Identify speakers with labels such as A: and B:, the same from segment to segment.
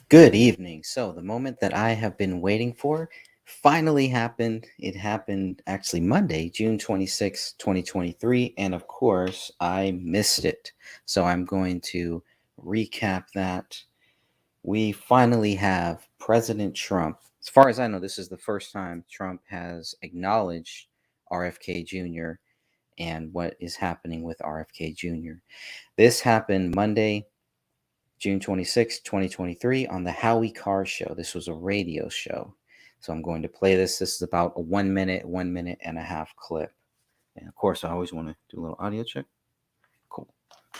A: Good evening. So, the moment that I have been waiting for finally happened. It happened actually Monday, June 26th, 2023. And of course, I missed it. So, I'm going to recap that. We finally have President Trump. As far as I know, this is the first time Trump has acknowledged RFK Jr. and what is happening with RFK Jr. This happened Monday, June 26th, 2023, on the Howie Carr Show. This was a radio show. So I'm going to play this. This is about a 1 minute and a half clip. And of course, I always want to do a little audio check. Cool.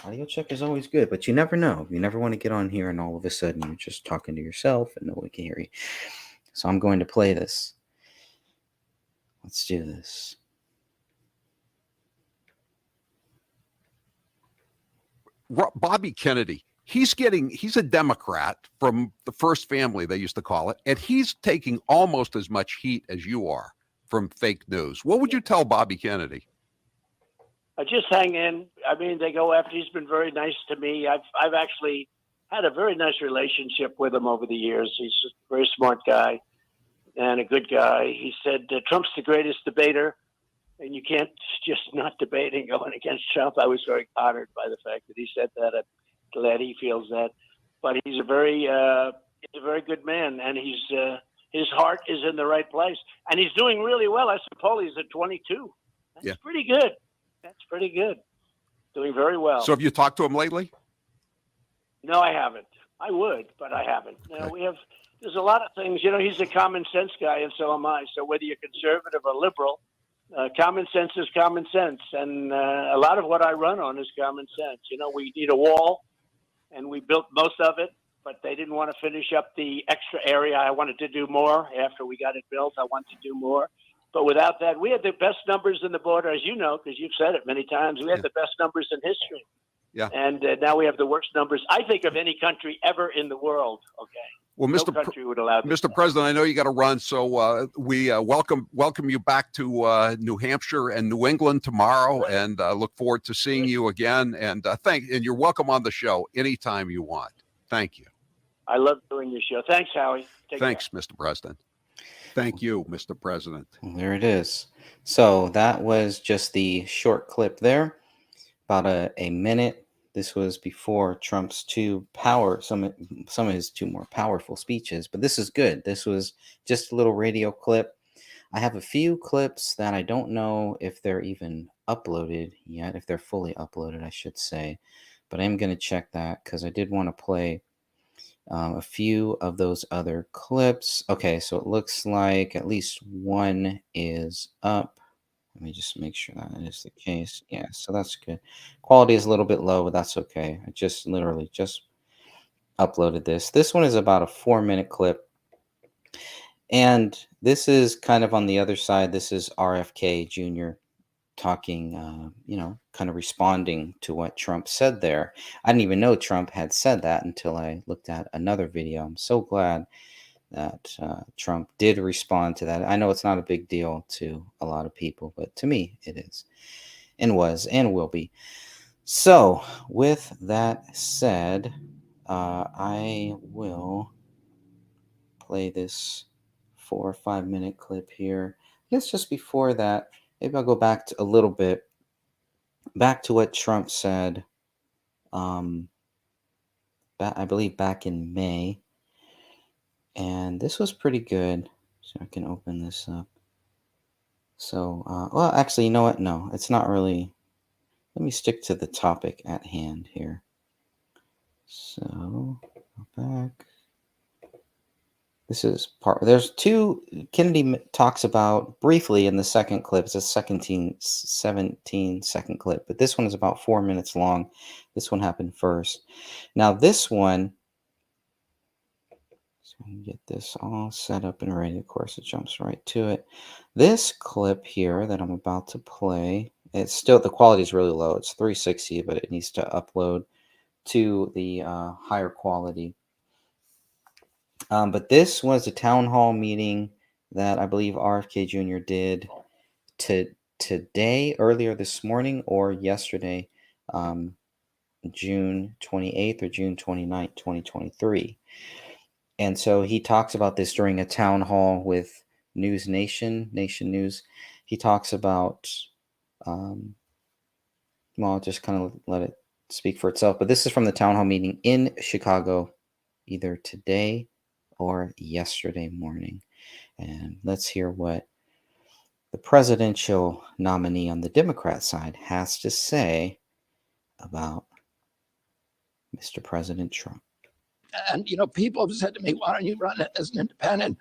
A: Audio check is always good, but you never know. You never want to get on here and all of a sudden you're just talking to yourself and no one can hear you. So I'm going to play this. Let's do this.
B: Bobby Kennedy, he's a Democrat from the first family, they used to call it, and he's taking almost as much heat as you are from fake news. What would you tell Bobby Kennedy?
C: Just hang in. I mean, they go after. He's been very nice to me. I've actually had a very nice relationship with him over the years. He's a very smart guy and a good guy. He said Trump's the greatest debater, and you can't just not debating going against Trump. I was very honored by the fact that he said that. I'm glad he feels that. But he's a very good man, and his heart is in the right place, and he's doing really well. I suppose he's at 22. That's pretty good. That's pretty good. Doing very well.
B: So have you talked to him lately?
C: No, I haven't. I would, but I haven't. Okay. There's a lot of things. He's a common sense guy, and so am I. So whether you're conservative or liberal, common sense is common sense. And a lot of what I run on is common sense. We need a wall, and we built most of it, but they didn't want to finish up the extra area. I wanted to do more. After we got it built, I wanted to do more. But without that, we had the best numbers in the border, as you know, because you've said it many times. We had the best numbers in history.
B: Yeah.
C: And now we have the worst numbers, I think, of any country ever in the world. Okay.
B: Well,
C: no country would allow this.
B: Mr. President, I know you got to run, so we welcome you back to New Hampshire and New England tomorrow, and look forward to seeing you again. And and you're welcome on the show anytime you want. Thank you.
C: I love doing your show. Thanks, Howie.
B: Thanks, Mr. President. Thank you, Mr. President.
A: There it is. So that was just the short clip there, about a minute. This was before Trump's some of his two more powerful speeches, but this is good. This was just a little radio clip. I have a few clips that I don't know if they're even uploaded yet, if they're fully uploaded, I should say, but I'm going to check that because I did want to play a few of those other clips. Okay, so it looks like at least one is up. Let me just make sure that is the case. Yeah, so that's good. Quality is a little bit low, but that's okay. I just literally just uploaded this. This one is about a 4-minute clip. And this is kind of on the other side. This is RFK Jr. talking, kind of responding to what Trump said there. I didn't even know Trump had said that until I looked at another video. I'm so glad that Trump did respond to that. I know it's not a big deal to a lot of people, but to me it is and was and will be. So with that said, I will play this 4 or 5 minute clip here. I guess just before that, maybe I'll go back to a little bit, back to what Trump said, I believe back in May. And this was pretty good. So I can open this up. So, well, actually, you know what? No, it's not really. Let me stick to the topic at hand here. So, go back. This is there's two, Kennedy talks about briefly in the second clip. It's a 17-second clip, but this one is about 4 minutes long. This one happened first. Now this one, so I can get this all set up and ready. Of course, it jumps right to it. This clip here that I'm about to play, it's still, the quality is really low. It's 360, but it needs to upload to the higher quality. But this was a town hall meeting that I believe RFK Jr. did today, earlier this morning, or yesterday, June 28th or June 29th, 2023. And so he talks about this during a town hall with Nation News. He talks about, well, I'll just kind of let it speak for itself. But this is from the town hall meeting in Chicago, either today or yesterday morning. And let's hear what the presidential nominee on the Democrat side has to say about Mr. President Trump.
D: And, people have said to me, why don't you run it as an independent?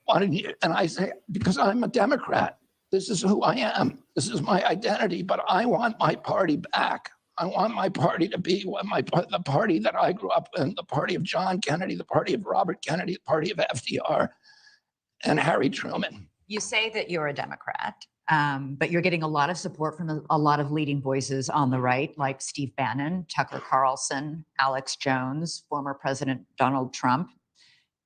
D: Why don't you? And I say, because I'm a Democrat. This is who I am. This is my identity, but I want my party back. I want my party to be the party that I grew up in, the party of John Kennedy, the party of Robert Kennedy, the party of FDR and Harry Truman.
E: You say that you're a Democrat, but you're getting a lot of support from a lot of leading voices on the right, like Steve Bannon, Tucker Carlson, Alex Jones, former President Donald Trump.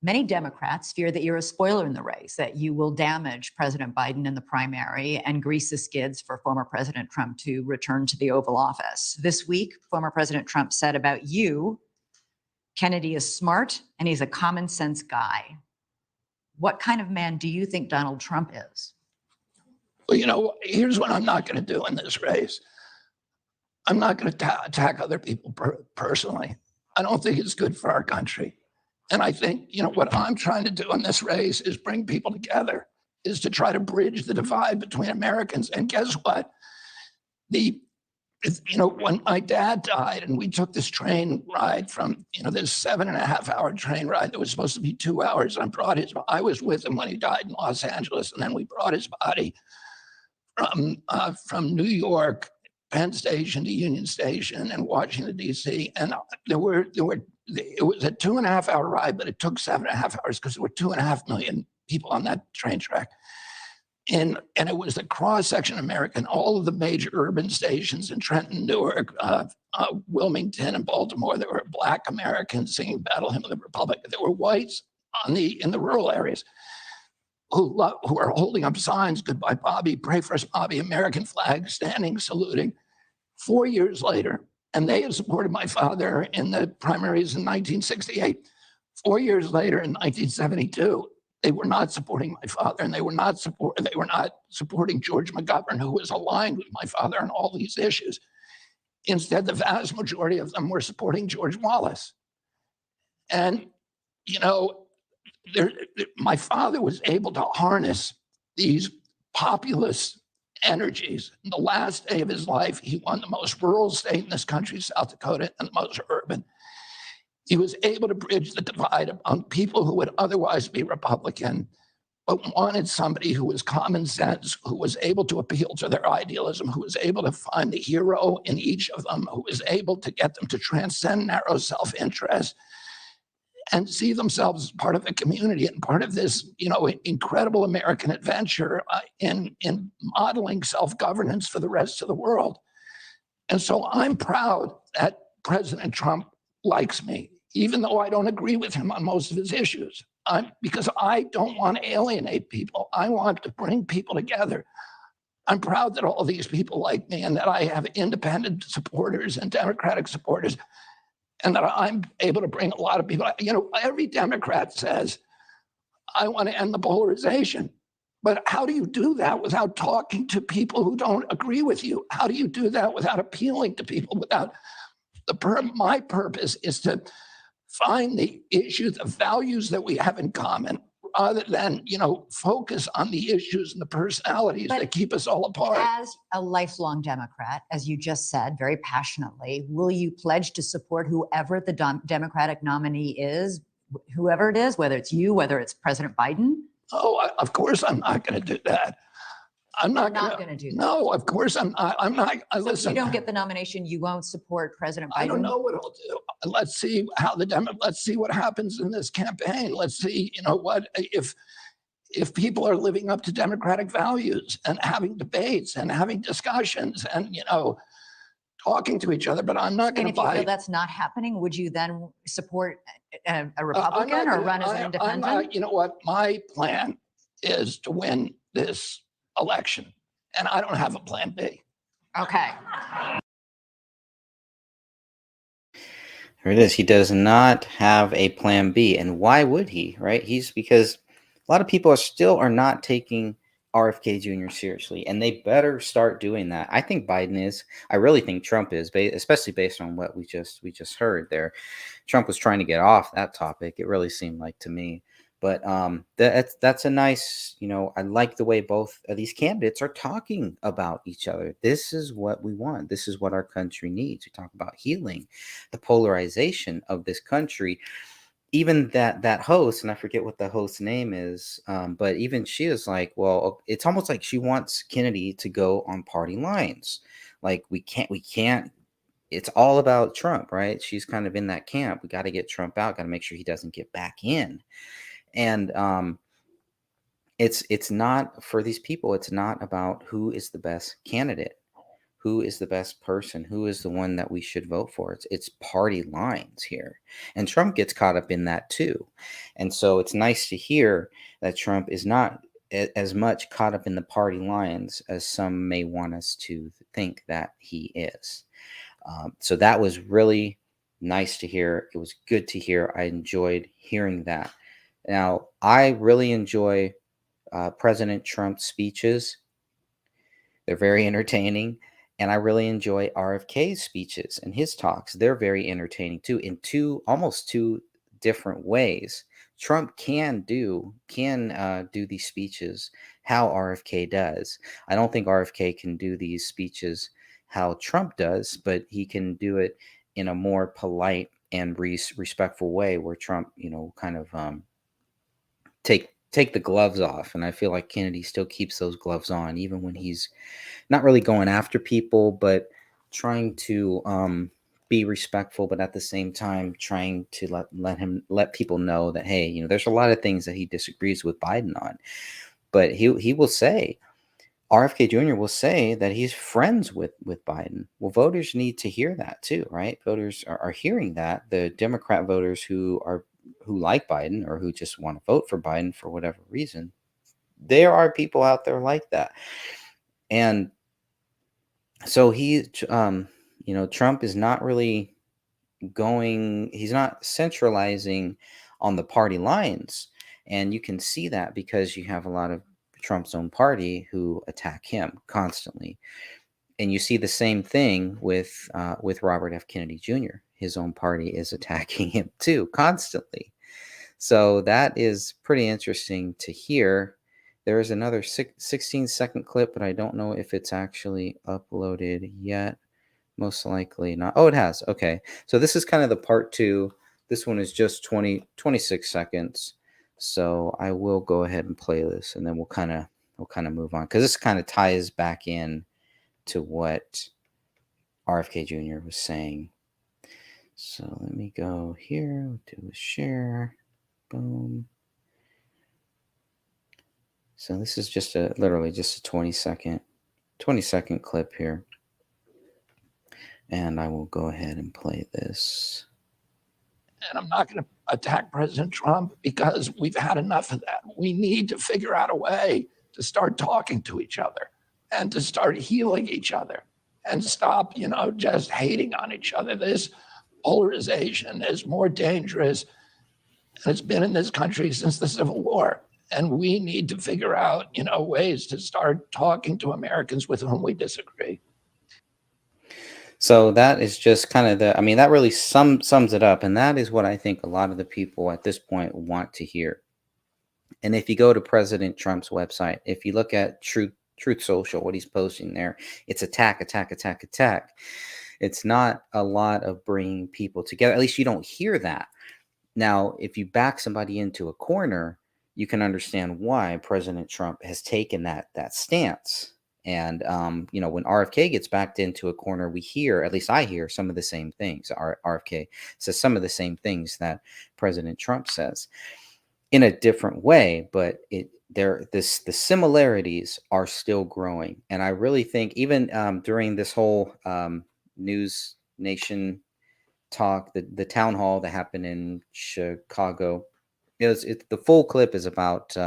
E: Many Democrats fear that you're a spoiler in the race, that you will damage President Biden in the primary and grease the skids for former President Trump to return to the Oval Office. This week, former President Trump said about you, Kennedy is smart and he's a common sense guy. What kind of man do you think Donald Trump is?
D: Well, here's what I'm not going to do in this race. I'm not going to attack other people personally. I don't think it's good for our country. And I think, what I'm trying to do in this race is bring people together, is to try to bridge the divide between Americans. And guess what? When my dad died and we took this train ride from, this 7.5-hour train ride that was supposed to be 2 hours, I was with him when he died in Los Angeles. And then we brought his body from New York, Penn Station to Union Station and Washington, D.C. And it was a 2.5-hour ride, but it took 7.5 hours because there were 2.5 million people on that train track. And it was a cross-section of America, and all of the major urban stations in Trenton, Newark, Wilmington, and Baltimore. There were Black Americans singing Battle Hymn of the Republic. There were whites in the rural areas who are holding up signs, "Goodbye, Bobby, pray for us, Bobby," American flags, standing, saluting. 4 years later, and they had supported my father in the primaries in 1968. 4 years later, in 1972, they were not supporting my father, and they were not supporting George McGovern, who was aligned with my father on all these issues. Instead, the vast majority of them were supporting George Wallace. And, my father was able to harness these populist energies. In the last day of his life, he won the most rural state in this country, South Dakota, and the most urban. He was able to bridge the divide among people who would otherwise be Republican, but wanted somebody who was common sense, who was able to appeal to their idealism, who was able to find the hero in each of them, who was able to get them to transcend narrow self-interest and see themselves as part of a community and part of this, incredible American adventure in modeling self-governance for the rest of the world. And so I'm proud that President Trump likes me, even though I don't agree with him on most of his issues, because I don't want to alienate people. I want to bring people together. I'm proud that all these people like me and that I have independent supporters and Democratic supporters, and that I'm able to bring a lot of people. Every Democrat says, I want to end the polarization. But how do you do that without talking to people who don't agree with you? How do you do that without appealing to people? My purpose is to find the issues, the values that we have in common, rather than, focus on the issues and the personalities that keep us all apart.
E: As a lifelong Democrat, as you just said very passionately, will you pledge to support whoever the Democratic nominee is, whoever it is, whether it's you, whether it's President Biden?
D: Oh, of course I'm not going to do that. I'm not
E: going to do that.
D: No, of course I'm not.
E: So if you don't get the nomination, you won't support President Biden?
D: I don't know what he'll do. Let's see let's see what happens in this campaign. Let's see, if people are living up to democratic values and having debates and having discussions and, talking to each other. But I'm not going to buy.
E: And if you feel that's not happening, would you then support a Republican or run as an independent?
D: You know what? My plan is to win this election, and I don't have a plan B.
E: Okay.
A: There it is. He does not have a plan B. And why would he, right? He's because a lot of people are not taking RFK Jr. seriously, and they better start doing that. I think Biden is. I really think Trump is, especially based on what we just heard there. Trump was trying to get off that topic. It really seemed like to me. But that's a nice, I like the way both of these candidates are talking about each other. This is what we want. This is what our country needs. We talk about healing the polarization of this country. Even that host, and I forget what the host's name is, but even she is like, well, it's almost like she wants Kennedy to go on party lines. Like we can't. It's all about Trump, right? She's kind of in that camp. We got to get Trump out. Got to make sure he doesn't get back in. And it's not for these people. It's not about who is the best candidate, who is the best person, who is the one that we should vote for. It's party lines here, and Trump gets caught up in that too. And so it's nice to hear that Trump is not as much caught up in the party lines as some may want us to think that he is. So that was really nice to hear. It was good to hear. I enjoyed hearing that. Now, I really enjoy President Trump's speeches. They're very entertaining. And I really enjoy RFK's speeches and his talks. They're very entertaining too, in almost two different ways. Trump can do these speeches how RFK does. I don't think RFK can do these speeches how Trump does, but he can do it in a more polite and respectful way, where Trump, kind of take the gloves off. And I feel like Kennedy still keeps those gloves on, even when he's not really going after people, but trying to be respectful, but at the same time trying to let people know that, hey, there's a lot of things that he disagrees with Biden on, but he will say, RFK Jr. will say that he's friends with Biden. Well, voters need to hear that too, right? Voters are hearing that. The Democrat voters who like Biden, or who just want to vote for Biden for whatever reason, there are people out there like that. And so Trump is not really he's not centralizing on the party lines. And you can see that because you have a lot of Trump's own party who attack him constantly. And you see the same thing with Robert F. Kennedy Jr. His own party is attacking him too, constantly. So that is pretty interesting to hear. There is another 16-second clip, but I don't know if it's actually uploaded yet. Most likely not. Oh, it has. Okay. So this is kind of the part two. This one is just 26 seconds. So I will go ahead and play this, and then we'll kind of move on, because this kind of ties back in to what RFK Jr. was saying. So let me go here, do a share. Boom. So this is just literally just a 20-second clip here. And I will go ahead and play this.
D: And I'm not going to attack President Trump, because we've had enough of that. We need to figure out a way to start talking to each other and to start healing each other and stop, just hating on each other. This polarization is more dangerous, and it's been in this country since the Civil War. And we need to figure out, ways to start talking to Americans with whom we disagree.
A: So that is just kind of that really sums it up. And that is what I think a lot of the people at this point want to hear. And if you go to President Trump's website, if you look at Truth Social, what he's posting there, it's attack, attack, attack, attack. It's not a lot of bringing people together. At least you don't hear that. Now, if you back somebody into a corner, you can understand why President Trump has taken that stance. And when RFK gets backed into a corner, we hear, at least I hear, some of the same things. RFK says some of the same things that President Trump says in a different way, but the similarities are still growing. And I really think even during this whole News Nation talk, the town hall that happened in Chicago, the full clip is about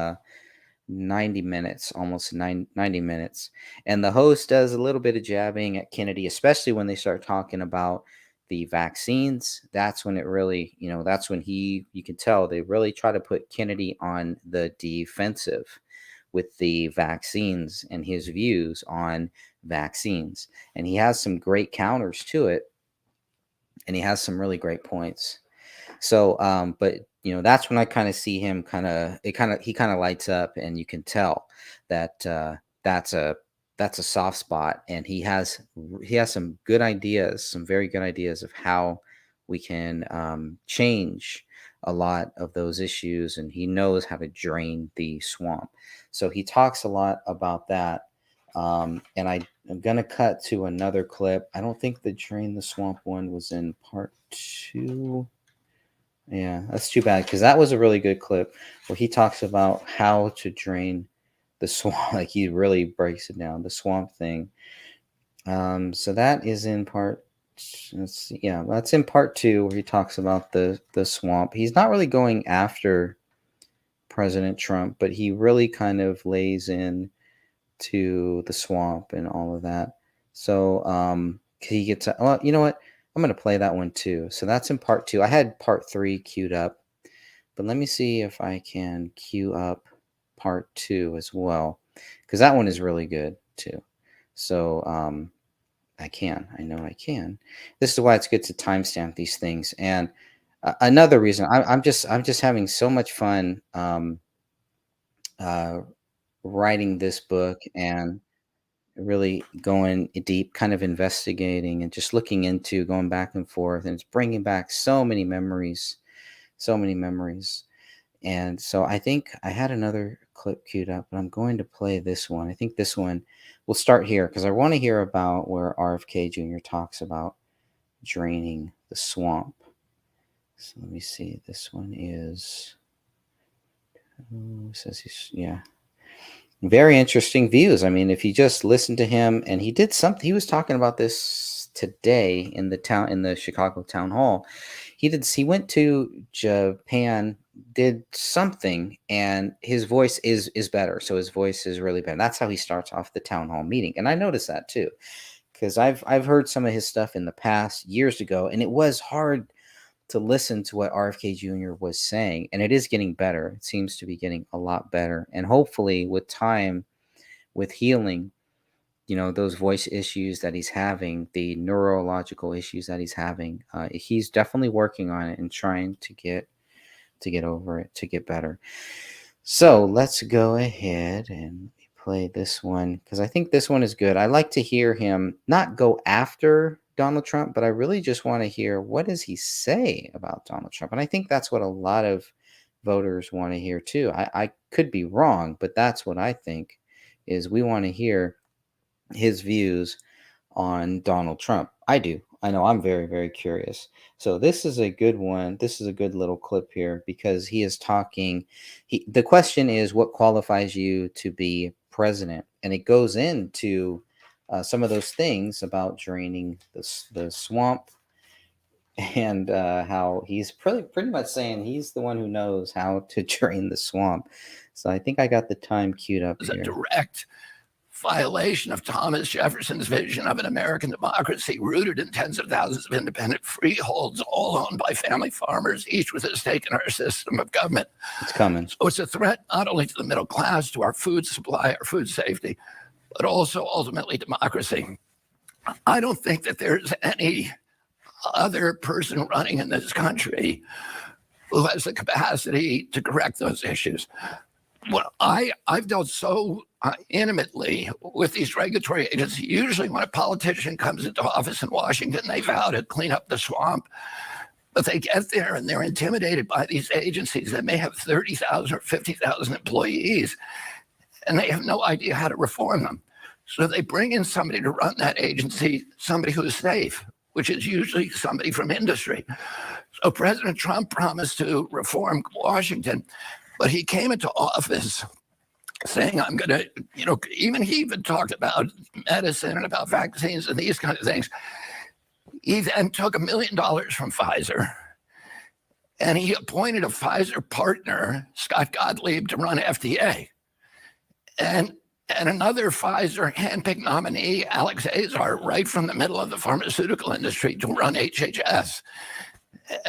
A: 90 minutes, almost 90 minutes. And the host does a little bit of jabbing at Kennedy, especially when they start talking about the vaccines, that's when it really, that's when you can tell they really try to put Kennedy on the defensive with the vaccines and his views on vaccines. And he has some great counters to it, and he has some really great points. So, but that's when I kind of see him he kind of lights up, and you can tell that that's a that's a soft spot, and he has some good ideas, some very good ideas of how we can change a lot of those issues, and he knows how to drain the swamp. So he talks a lot about that. And I'm gonna cut to another clip. I don't think the drain the swamp one was in part 2. Yeah, that's too bad, because that was a really good clip where he talks about how to drain the swamp. Like, he really breaks it down, the swamp thing. So that is in part. Let's see, yeah, that's in part 2 where he talks about the swamp. He's not really going after President Trump, but he really kind of lays in to the swamp and all of that. So he gets. Well, you know what? I'm going to play that one too. So that's in part 2. I had part 3 queued up, but let me see if I can queue up part 2 as well, because that one is really good too. So I know I can. This is why it's good to timestamp these things. And another reason, I'm just having so much fun uh, writing this book, and really going deep, kind of investigating and just looking into, going back and forth, and it's bringing back so many memories, so many memories. And so I think I had another clip queued up, but I'm going to play this one. I think this one, we'll start here because I want to hear about where RFK Jr. talks about draining the swamp. So let me see. This one is, says he's, yeah, very interesting views. I mean, if you just listen to him, and he did something, he was talking about this today in the Chicago town hall. He went to Japan, did something, and his voice is better. So his voice is really better. That's how he starts off the town hall meeting. And I noticed that too, because I've heard some of his stuff in the past years ago, and it was hard to listen to what RFK Jr. was saying, and it is getting better. It seems to be getting a lot better, and hopefully, with time, with healing, those voice issues that he's having, the neurological issues that he's having, he's definitely working on it and trying to get over it, to get better. So let's go ahead and play this one, because I think this one is good. I like to hear him not go after Donald Trump, but I really just want to hear, what does he say about Donald Trump? And I think that's what a lot of voters want to hear too. I could be wrong, but that's what I think, is we want to hear his views on Donald Trump. I do. I know, I'm very, very curious. So this is a good one. This is a good little clip here, because he is talking. The question is, what qualifies you to be president? And it goes into some of those things about draining the swamp, and how he's pretty much saying he's the one who knows how to drain the swamp. So I think I got the time queued up
D: It's a
A: here.
D: direct violation of Thomas Jefferson's vision of an American democracy rooted in tens of thousands of independent freeholds, all owned by family farmers, each with a stake in our system of government.
A: It's coming.
D: So it's a threat not only to the middle class, to our food supply, our food safety, but also ultimately democracy. I don't think that there's any other person running in this country who has the capacity to correct those issues. Well, I've dealt so intimately with these regulatory agencies. Usually when a politician comes into office in Washington, they vow to clean up the swamp, but they get there and they're intimidated by these agencies that may have 30,000 or 50,000 employees, and they have no idea how to reform them. So they bring in somebody to run that agency, somebody who is safe, which is usually somebody from industry. So President Trump promised to reform Washington, but he came into office saying, I'm going to, even he even talked about medicine and about vaccines and these kinds of things. He then took $1 million from Pfizer, and he appointed a Pfizer partner, Scott Gottlieb, to run FDA. And and another Pfizer handpicked nominee, Alex Azar, right from the middle of the pharmaceutical industry to run HHS.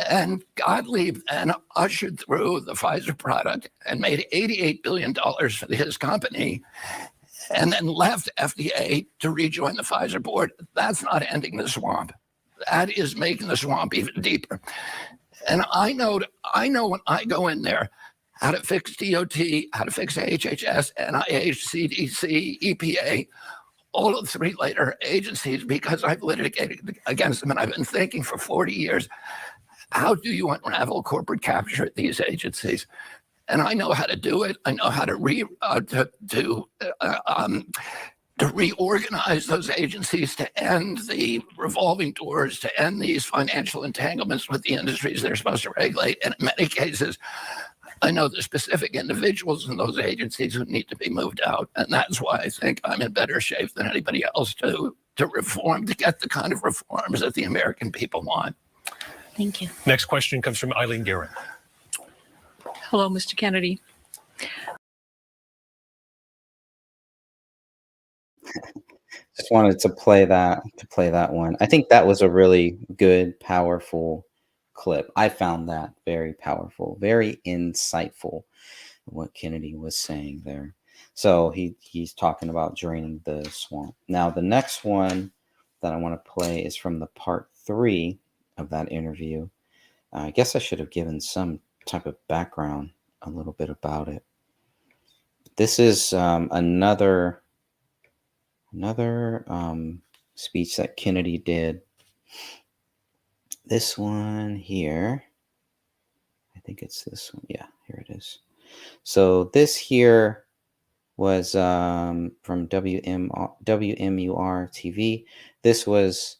D: And Gottlieb then ushered through the Pfizer product and made $88 billion for his company, and then left FDA to rejoin the Pfizer board. That's not ending the swamp. That is making the swamp even deeper. And I know when I go in there how to fix DOT, how to fix HHS, NIH, CDC, EPA, all of the three later agencies, because I've litigated against them and I've been thinking for 40 years, how do you unravel corporate capture at these agencies? And I know how to do it. I know how to reorganize those agencies to end the revolving doors, to end these financial entanglements with the industries they're supposed to regulate. And in many cases, I know the specific individuals in those agencies who need to be moved out. And that's why I think I'm in better shape than anybody else to reform, to get the kind of reforms that the American people want.
F: Thank you.
G: Next question comes from Eileen Guerin.
F: Hello, Mr. Kennedy.
A: Just wanted to play that one. I think that was a really good, powerful clip. I found that very powerful, very insightful, what Kennedy was saying there. So he's talking about draining the swamp. Now, the next one that I want to play is from the part 3 of that interview. I guess I should have given some type of background a little bit about it. This is another speech that Kennedy did. This one here, I think it's this one. Yeah, here it is. So this here was from WMUR TV. This was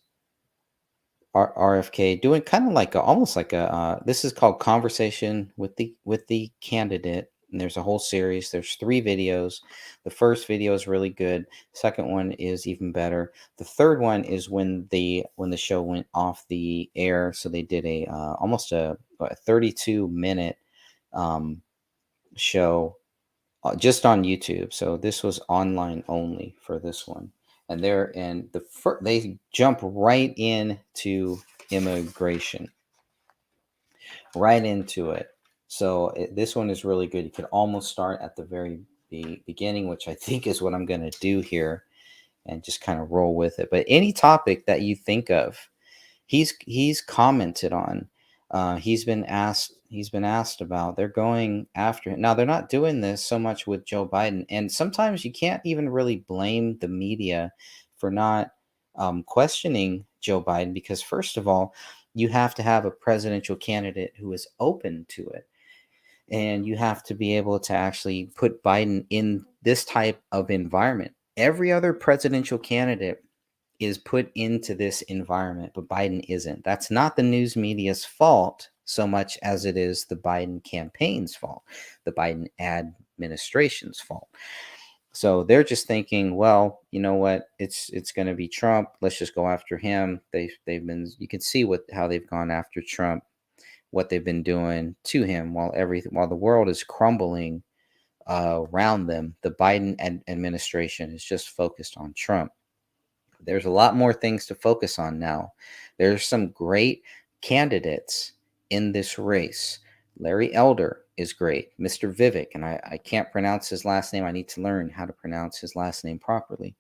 A: RFK doing kind of like almost like a this is called Conversation with the Candidate, and there's a whole series. There's 3 videos. The first video is really good. Second one is even better. The third one is when the show went off the air. So they did a almost a 32-minute show just on YouTube. So this was online only for this one. And they jump right into immigration, right into it. So this one is really good. You could almost start at the very beginning, which I think is what I'm going to do here, and just kind of roll with it. But any topic that you think of, he's commented on. He's been asked about. They're going after him. Now, they're not doing this so much with Joe Biden. And sometimes you can't even really blame the media for not questioning Joe Biden, because first of all, you have to have a presidential candidate who is open to it. And you have to be able to actually put Biden in this type of environment. Every other presidential candidate is put into this environment, but Biden isn't. That's not the news media's fault so much as it is the Biden campaign's fault, the Biden administration's fault. So they're just thinking, well, you know what? It's going to be Trump. Let's just go after him. They've been, you can see how they've gone after Trump, what they've been doing to him while the world is crumbling around them. The Biden administration is just focused on Trump. There's a lot more things to focus on now. There's some great candidates in this race. Larry Elder is great. Mr. Vivek, and I can't pronounce his last name. I need to learn how to pronounce his last name properly.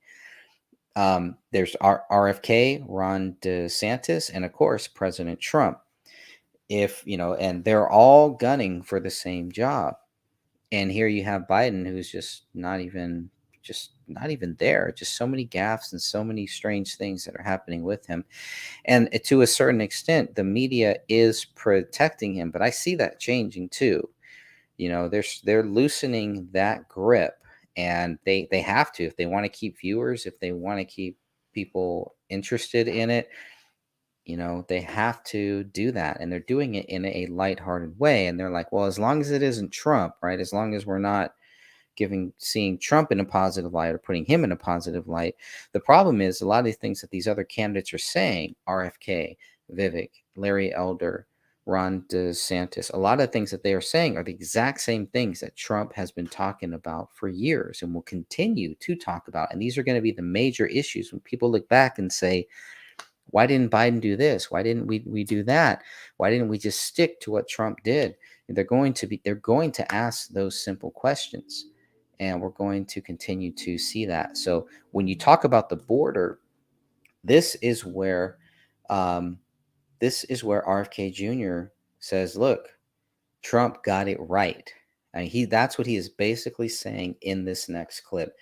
A: There's RFK, Ron DeSantis, and of course, President Trump. And they're all gunning for the same job. And here you have Biden, who's just not even there. Just so many gaffes and so many strange things that are happening with him. And to a certain extent, the media is protecting him, but I see that changing too. They're loosening that grip, and they have to, if they want to keep viewers, if they want to keep people interested in it. They have to do that, and they're doing it in a lighthearted way. And they're like, well, as long as it isn't Trump, right? As long as we're not seeing Trump in a positive light or putting him in a positive light. The problem is a lot of the things that these other candidates are saying, RFK, Vivek, Larry Elder, Ron DeSantis. A lot of things that they are saying are the exact same things that Trump has been talking about for years and will continue to talk about. And these are going to be the major issues when people look back and say, why didn't Biden do this? Why didn't we do that? Why didn't we just stick to what Trump did? And they're going to ask those simple questions. And we're going to continue to see that. So when you talk about the border, this is where RFK Jr. says, look, Trump got it right. And that's what he is basically saying in this next clip.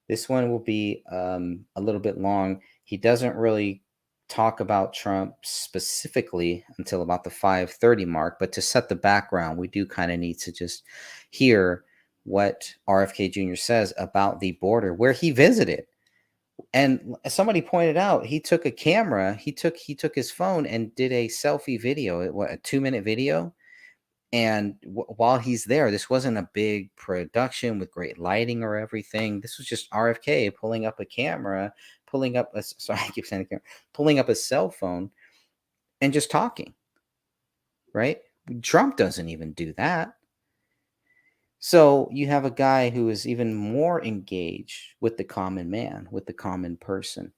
A: This one will be a little bit long. He doesn't really talk about Trump specifically until about the 5:30 mark, but to set the background, we do kind of need to just hear what RFK Jr. says about the border where he visited. And somebody pointed out he took a camera, he took his phone and did a selfie video, a 2-minute video. And while he's there, this wasn't a big production with great lighting or everything. This was just RFK pulling up a camera, pulling up a sorry, I keep saying camera, pulling up a cell phone and just talking. Right? Trump doesn't even do that. So you have a guy who is even more engaged with the common man, with the common person.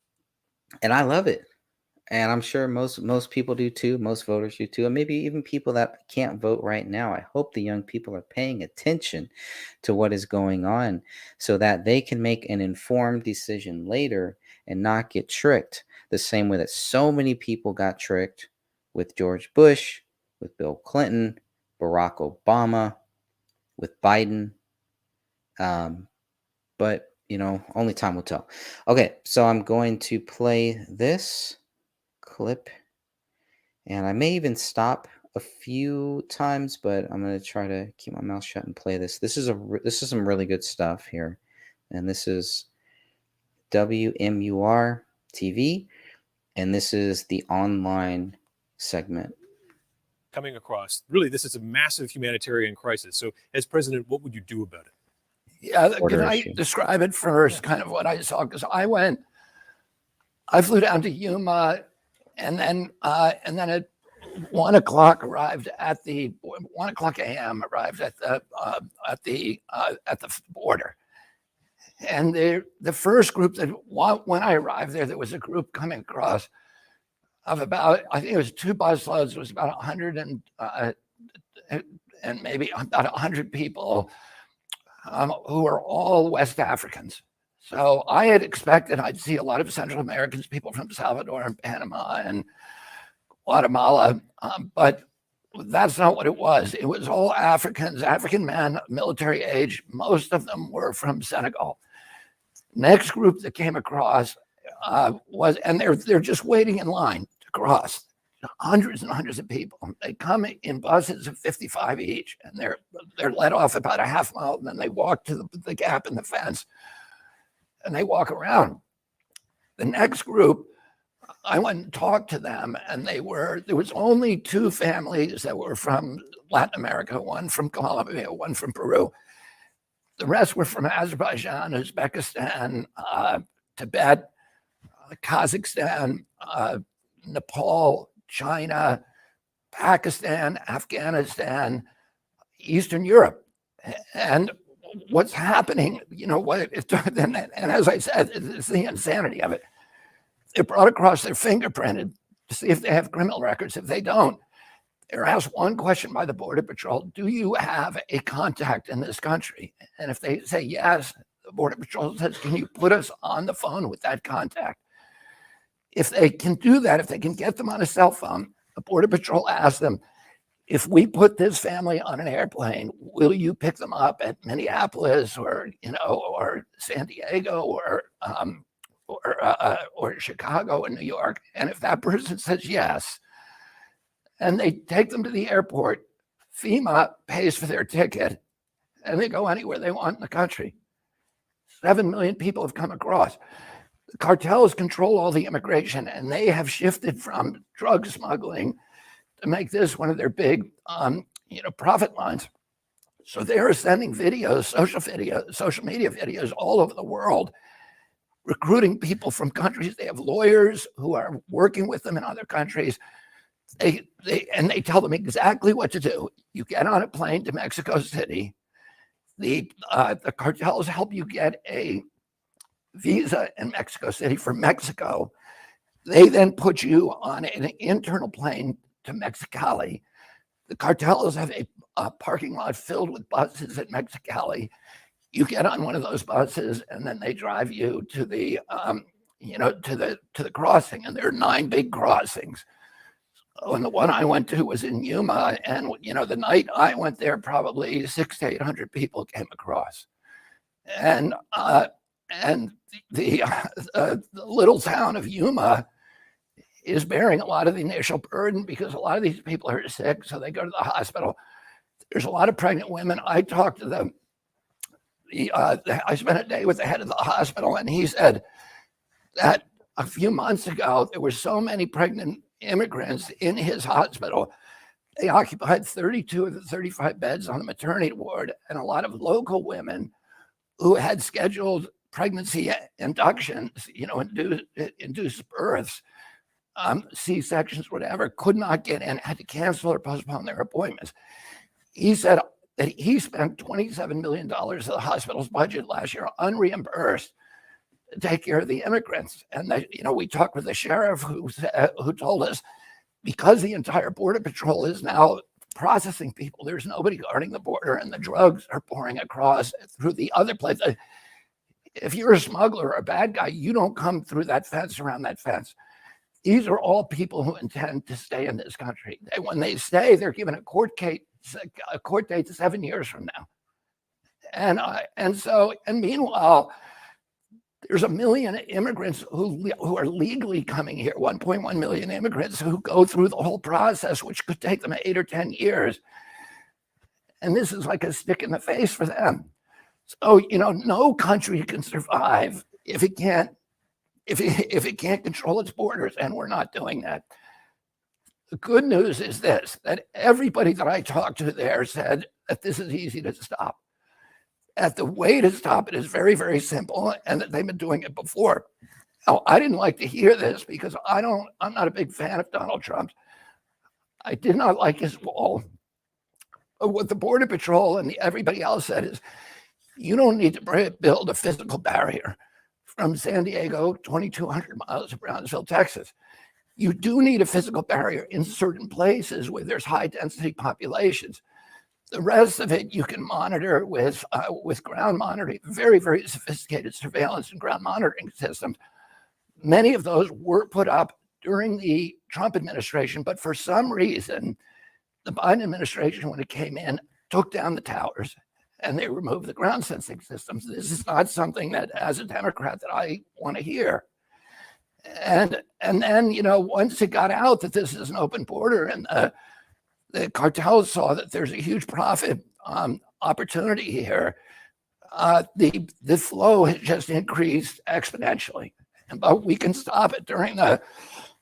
A: And I love it. And I'm sure most people do too, most voters do too, and maybe even people that can't vote right now. I hope the young people are paying attention to what is going on so that they can make an informed decision later and not get tricked the same way that so many people got tricked with George Bush, with Bill Clinton, Barack Obama, with Biden. But, only time will tell. Okay, so I'm going to play this clip, and I may even stop a few times, but I'm going to try to keep my mouth shut and play this. This is some really good stuff here, and this is WMUR TV, and this is the online segment.
G: Coming across, really, this is a massive humanitarian crisis. So, as president, what would you do about it?
D: Yeah,
A: Border
D: can I
A: issue.
D: describe it first, kind of what I saw? Because I flew down to Yuma, and then at 1 o'clock arrived at the 1 o'clock a.m. arrived at the border. And the first group when I arrived there was a group coming across of about, I think it was 2 busloads. It was about 100 and maybe about 100 people who were all West Africans. So I had expected I'd see a lot of Central Americans, people from Salvador and Panama and Guatemala, but that's not what it was. It was all Africans, African men, military age. Most of them were from Senegal. Next group that came across and they're just waiting in line to cross. Hundreds and hundreds of people. They come in buses of 55 each, and they're let off about a half mile, and then they walk to the gap in the fence, and they walk around. The next group, I went and talked to them, and there was only 2 families that were from Latin America, one from Colombia, one from Peru. The rest were from Azerbaijan, Uzbekistan, Tibet, Kazakhstan, Nepal, China, Pakistan, Afghanistan, Eastern Europe. And what's happening, and as I said, it's the insanity of it. They're brought across, they're fingerprinted to see if they have criminal records. If they don't, they're asked one question by the Border Patrol: do you have a contact in this country? And if they say yes, the Border Patrol says, can you put us on the phone with that contact? If they can do that, if they can get them on a cell phone, the Border Patrol asks them, if we put this family on an airplane, will you pick them up at Minneapolis or San Diego or Chicago or New York? And if that person says yes, and they take them to the airport, FEMA pays for their ticket, and they go anywhere they want in the country. 7 million people have come across. The cartels control all the immigration, and they have shifted from drug smuggling to make this one of their big, profit lines. So they are sending social media videos all over the world, recruiting people from countries. They have lawyers who are working with them in other countries. They tell them exactly what to do. You get on a plane to Mexico City. The cartels help you get a visa in Mexico City for Mexico. They then put you on an internal plane to Mexicali. The cartels have a parking lot filled with buses at Mexicali. You get on one of those buses, and then they drive you to the to the crossing, and there are 9 big crossings. And the one I went to was in Yuma, and the night I went there, probably 600 to 800 people came across, and the little town of Yuma is bearing a lot of the initial burden because a lot of these people are sick, so they go to the hospital. There's a lot of pregnant women. I talked to them. I spent a day with the head of the hospital, and he said that a few months ago, there were so many pregnant immigrants in his hospital. They occupied 32 of the 35 beds on the maternity ward, and a lot of local women who had scheduled pregnancy inductions, induced births, C-sections, whatever, could not get in, had to cancel or postpone their appointments. He said that he spent $27 million of the hospital's budget last year unreimbursed to take care of the immigrants. And we talked with the sheriff who told us because the entire Border Patrol is now processing people, there's nobody guarding the border, and the drugs are pouring across through the other place. If you're a smuggler or a bad guy, you don't come through that fence, around that fence. These are all people who intend to stay in this country. When they stay, they're given a court date 7 years from now. And meanwhile, there's 1 million immigrants who are legally coming here, 1.1 million immigrants who go through the whole process, which could take them 8 or 10 years. And this is like a stick in the face for them. So, no country can survive if it can't control its borders, and we're not doing that. The good news is this, that everybody that I talked to there said that this is easy to stop. That the way to stop it is very, very simple, and that they've been doing it before. Now, I didn't like to hear this because I'm not a big fan of Donald Trump. I did not like his wall. But what the Border Patrol and everybody else said is, you don't need to build a physical barrier from San Diego, 2,200 miles to Brownsville, Texas. You do need a physical barrier in certain places where there's high density populations. The rest of it you can monitor with ground monitoring, very, very sophisticated surveillance and ground monitoring systems. Many of those were put up during the Trump administration, but for some reason, the Biden administration, when it came in, took down the towers and they removed the ground sensing systems. This is not something that, as a Democrat, that I want to hear. And then, once it got out that this is an open border and the cartels saw that there's a huge profit opportunity here, the flow has just increased exponentially. But we can stop it. During the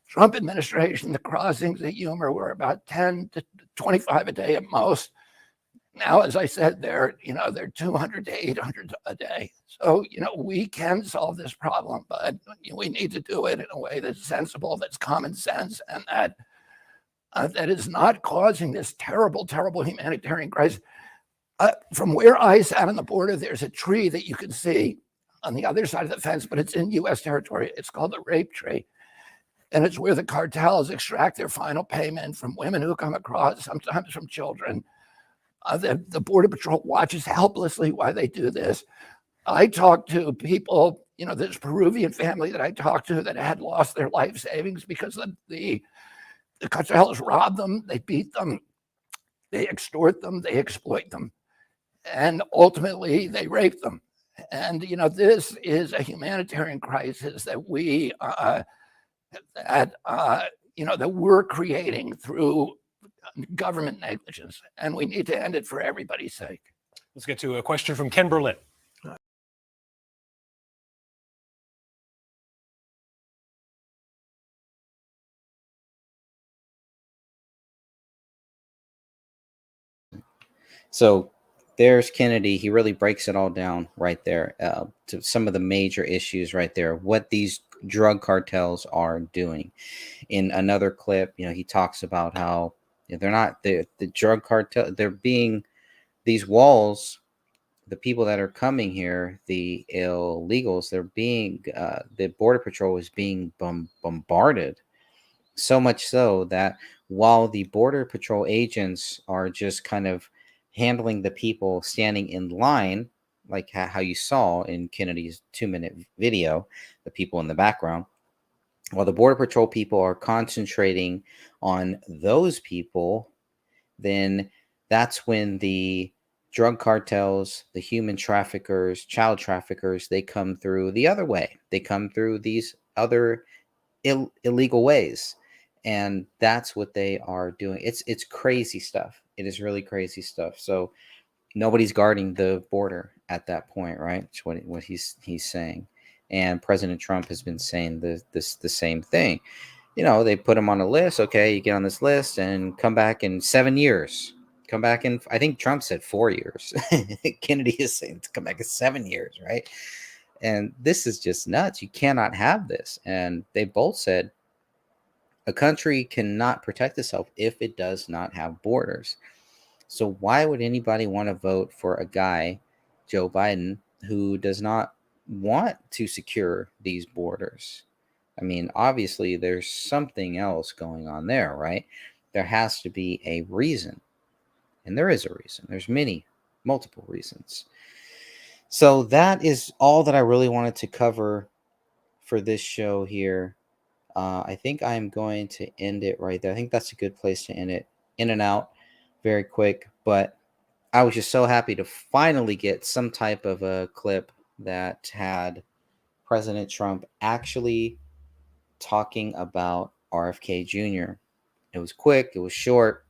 D: Trump administration, the crossings at Yuma were about 10 to 25 a day at most. Now, as I said, they're 200 to 800 a day. So, we can solve this problem, but we need to do it in a way that's sensible, that's common sense, and that is not causing this terrible, terrible humanitarian crisis. From where I sat on the border, there's a tree that you can see on the other side of the fence, but it's in U.S. territory. It's called the rape tree. And it's where the cartels extract their final payment from women who come across, sometimes from children. The Border Patrol watches helplessly while they do this. I talked to people, this Peruvian family that I talked to that had lost their life savings because the cartels rob them, they beat them, they extort them, they exploit them, and ultimately they rape them. And this is a humanitarian crisis that that we're creating through government negligence, and we need to end it for everybody's sake.
G: Let's get to a question from Ken Berlin.
A: So there's Kennedy. He really breaks it all down right there, to some of the major issues right there, what these drug cartels are doing. In another clip, he talks about how they're not the drug cartel. They're being these walls. The people that are coming here, the illegals, they're being the border patrol is being bombarded, so much so that while the border patrol agents are just kind of handling the people standing in line, like how you saw in Kennedy's 2-minute video, the people in the background, while the border patrol people are concentrating on those people, then that's when the drug cartels, the human traffickers, child traffickers, they come through the other way. They come through these other illegal ways, and that's what they are doing. It's crazy stuff. It is really crazy stuff. So nobody's guarding the border at that point, right? That's what he's saying. And President Trump has been saying the same thing. They put him on a list. Okay, you get on this list and come back in 7 years. Come back in, I think Trump said 4 years. Kennedy is saying to come back in 7 years, right? And this is just nuts. You cannot have this. And they both said a country cannot protect itself if it does not have borders. So why would anybody want to vote for a guy, Joe Biden, who does not want to secure these borders? I mean, obviously there's something else going on there, right? There has to be a reason. And there is a reason. There's multiple reasons. So that is all that I really wanted to cover for this show here. I think I'm going to end it right there. I think that's a good place to end it. In and out, very quick. But I was just so happy to finally get some type of a clip that had President Trump actually talking about RFK Jr. It was quick, it was short.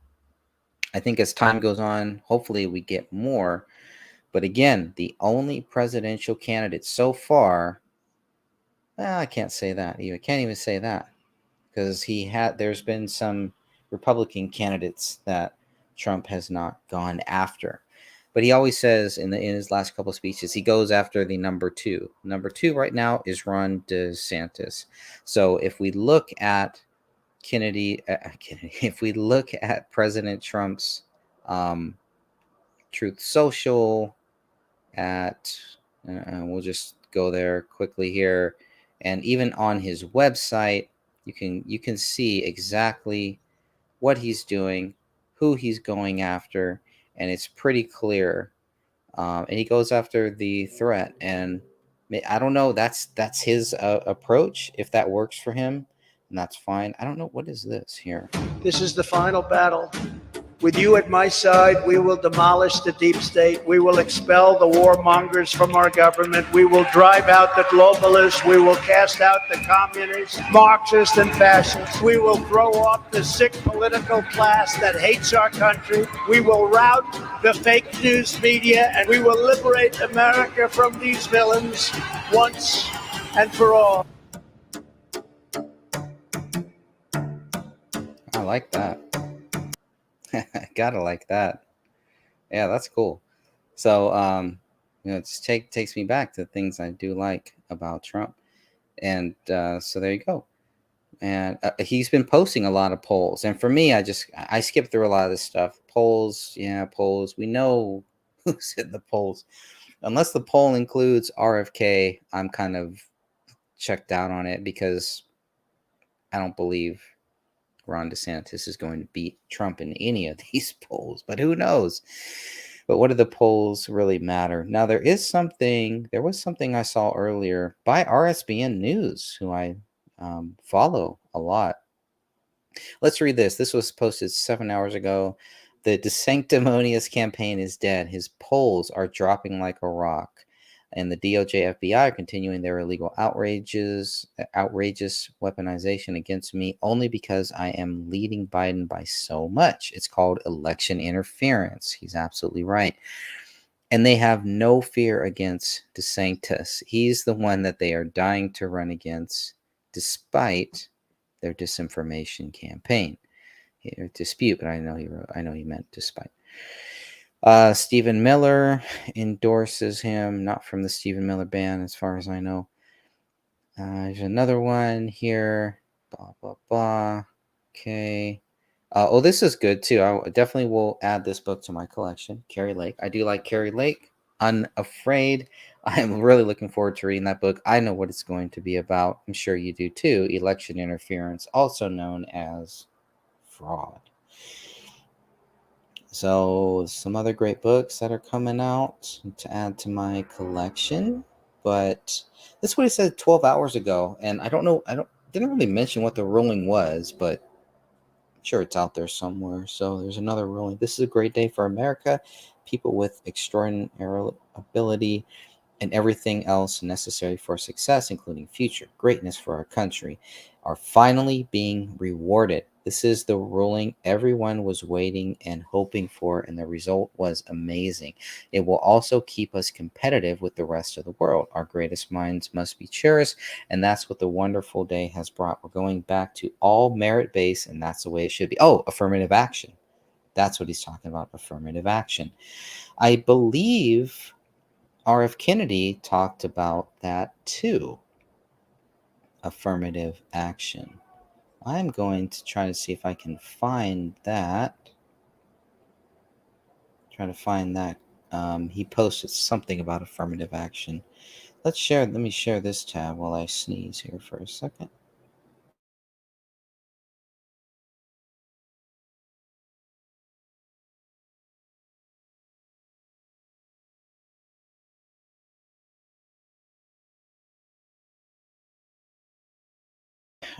A: I think as time goes on, hopefully we get more. But again, the only presidential candidate so far, I can't say that. I can't even say that, because there's been some Republican candidates that Trump has not gone after. But he always says in his last couple of speeches, he goes after the number two. Number two right now is Ron DeSantis. So if we look at if we look at President Trump's Truth Social, we'll just go there quickly here, and even on his website, you can see exactly what he's doing, who he's going after, and it's pretty clear. And he goes after the threat, and I don't know. That's his approach. If that works for him, and that's fine. I don't know, what is this here.
H: This is the final battle. With you at my side, we will demolish the deep state. We will expel the warmongers from our government. We will drive out the globalists. We will cast out the communists, Marxists, and fascists. We will throw off the sick political class that hates our country. We will rout the fake news media, and we will liberate America from these villains once and for all.
A: I like that. Gotta like that. Yeah, that's cool. So it just takes me back to things I do like about Trump. And so there you go. And he's been posting a lot of polls, and for me, I skip through a lot of this stuff. Polls, we know who's in the polls. Unless the poll includes RFK, I'm kind of checked out on it, because I don't believe Ron DeSantis is going to beat Trump in any of these polls, but who knows? But what do the polls really matter? Now, there was something I saw earlier by RSBN News, who I follow a lot. Let's read this. This was posted 7 hours ago. The DeSanctimonious campaign is dead. His polls are dropping like a rock. And the DOJ, FBI are continuing their illegal outrageous weaponization against me only because I am leading Biden by so much. It's called election interference. He's absolutely right. And they have no fear against DeSantis. He's the one that they are dying to run against, despite their disinformation campaign. Dispute, but I know he meant despite. Stephen Miller endorses him, not from the Stephen Miller band, as far as I know. There's another one here. Blah, blah, blah. Okay. Oh, this is good too. I definitely will add this book to my collection. Carrie Lake. I do like Carrie Lake. Unafraid. I'm really looking forward to reading that book. I know what it's going to be about. I'm sure you do too. Election interference, also known as fraud. So, some other great books that are coming out to add to my collection. But that's what he said 12 hours ago. And I don't know, didn't really mention what the ruling was, but I'm sure it's out there somewhere. So there's another ruling. This is a great day for America. People with extraordinary ability and everything else necessary for success, including future greatness for our country, are finally being rewarded. This is the ruling everyone was waiting and hoping for, and the result was amazing. It will also keep us competitive with the rest of the world. Our greatest minds must be cherished, and that's what the wonderful day has brought. We're going back to all merit based, and that's the way it should be. Oh, affirmative action. That's what he's talking about, affirmative action. I believe RF Kennedy talked about that too. Affirmative action. I'm going to try to see if I can find that. Try to find that. He posted something about affirmative action. Let me share this tab while I sneeze here for a second.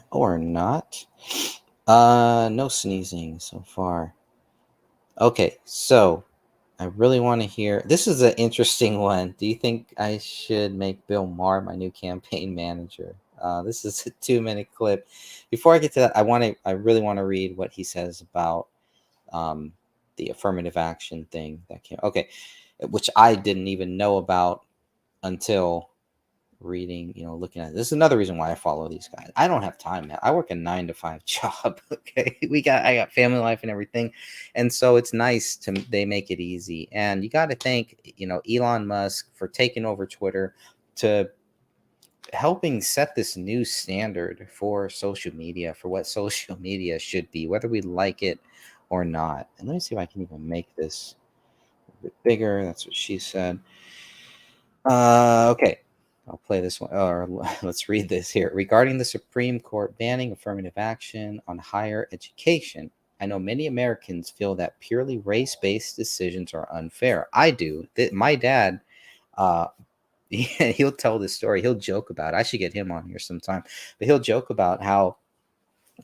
A: Or not. No sneezing so far. Okay, so I really want to hear. This is an interesting one. Do you think I should make Bill Maher my new campaign manager? This is a 2-minute clip. Before I get to that, I really want to read what he says about the affirmative action thing that came. Okay, which I didn't even know about until reading, looking at it. This is another reason why I follow these guys. I don't have time, man. I work a 9 to 5 job. Okay. I got family life and everything. And so it's nice they make it easy. And you got to thank, Elon Musk for taking over Twitter to helping set this new standard for social media, for what social media should be, whether we like it or not. And let me see if I can even make this a bit bigger. That's what she said. Okay. I'll play this one, or let's read this here. Regarding the Supreme Court banning affirmative action on higher education, I know many Americans feel that purely race-based decisions are unfair. I do. My dad, uh, he'll tell this story. He'll joke about it. I should get him on here sometime. But he'll joke about how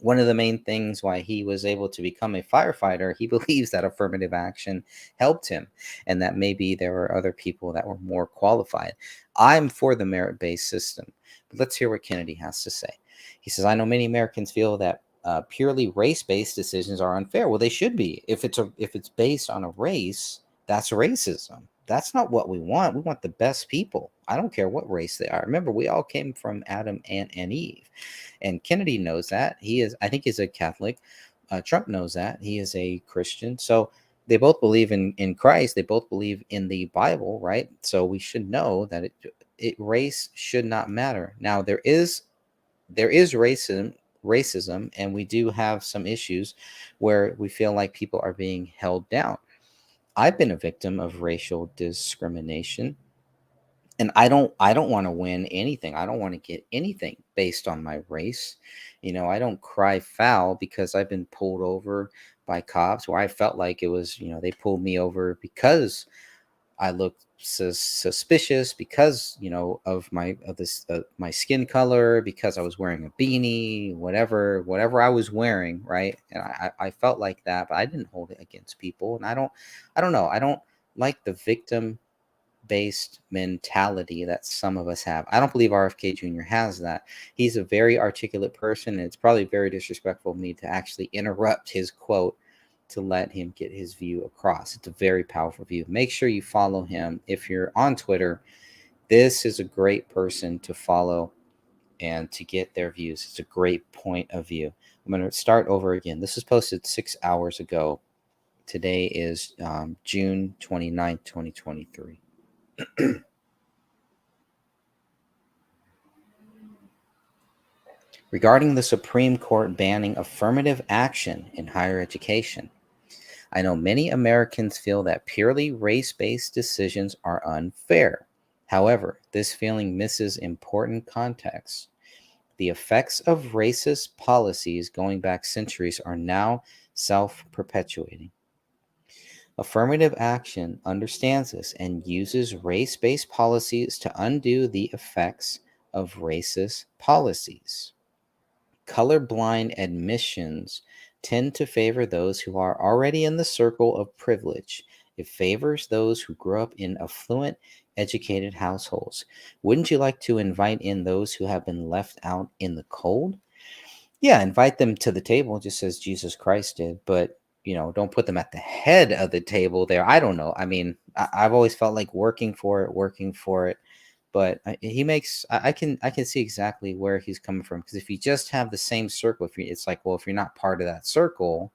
A: one of the main things why he was able to become a firefighter, he believes that affirmative action helped him and that maybe there were other people that were more qualified. I'm for the merit-based system. But let's hear what Kennedy has to say. He says, I know many Americans feel that purely race-based decisions are unfair. Well, they should be. If it's based on a race, that's racism. That's not what we want. We want the best people. I don't care what race they are. Remember, we all came from Adam and Eve. And Kennedy knows that. I think he's a Catholic. Trump knows that. He is a Christian. So they both believe in Christ. They both believe in the Bible, right? So we should know that race should not matter. Now there is racism, and we do have some issues where we feel like people are being held down. I've been a victim of racial discrimination, and I don't want to win anything. I don't want to get anything based on my race. I don't cry foul because I've been pulled over by cops where I felt like it was, they pulled me over because I looked suspicious, because of my skin color, because I was wearing a beanie, whatever I was wearing, right? And I felt like that, but I didn't hold it against people. And I don't know. I don't like the victim based mentality that some of us have. I don't believe RFK Jr. has that. He's a very articulate person, and it's probably very disrespectful of me to actually interrupt his quote to let him get his view across. It's a very powerful view. Make sure you follow him if you're on Twitter. This is a great person to follow and to get their views. It's a great point of view. I'm going to start over again. This was posted 6 hours ago. Today is June 29th, 2023. Regarding the Supreme Court banning affirmative action in higher education, I know many Americans feel that purely race-based decisions are unfair. However, this feeling misses important context. The effects of racist policies going back centuries are now self-perpetuating. Affirmative action understands this and uses race-based policies to undo the effects of racist policies. Colorblind admissions tend to favor those who are already in the circle of privilege. It favors those who grew up in affluent, educated households. Wouldn't you like to invite in those who have been left out in the cold? Yeah, invite them to the table, just as Jesus Christ did, but don't put them at the head of the table there. I don't know. I mean, I've always felt like working for it. But he makes I can see exactly where he's coming from, because if you just have the same circle, it's like, well, if you're not part of that circle,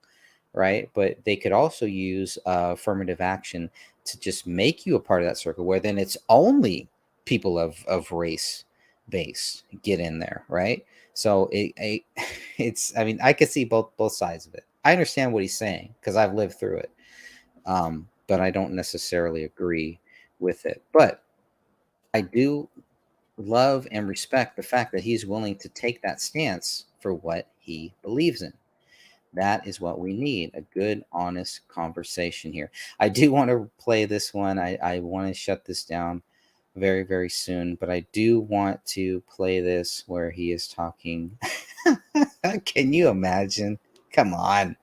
A: right? But they could also use affirmative action to just make you a part of that circle, where then it's only people of race base get in there, right? So it's, I mean, I could see both sides of it. I understand what he's saying because I've lived through it, but I don't necessarily agree with it. But I do love and respect the fact that he's willing to take that stance for what he believes in. That is what we need, a good, honest conversation here. I do want to play this one. I want to shut this down very, very soon, but I do want to play this where he is talking. Can you imagine? Come on.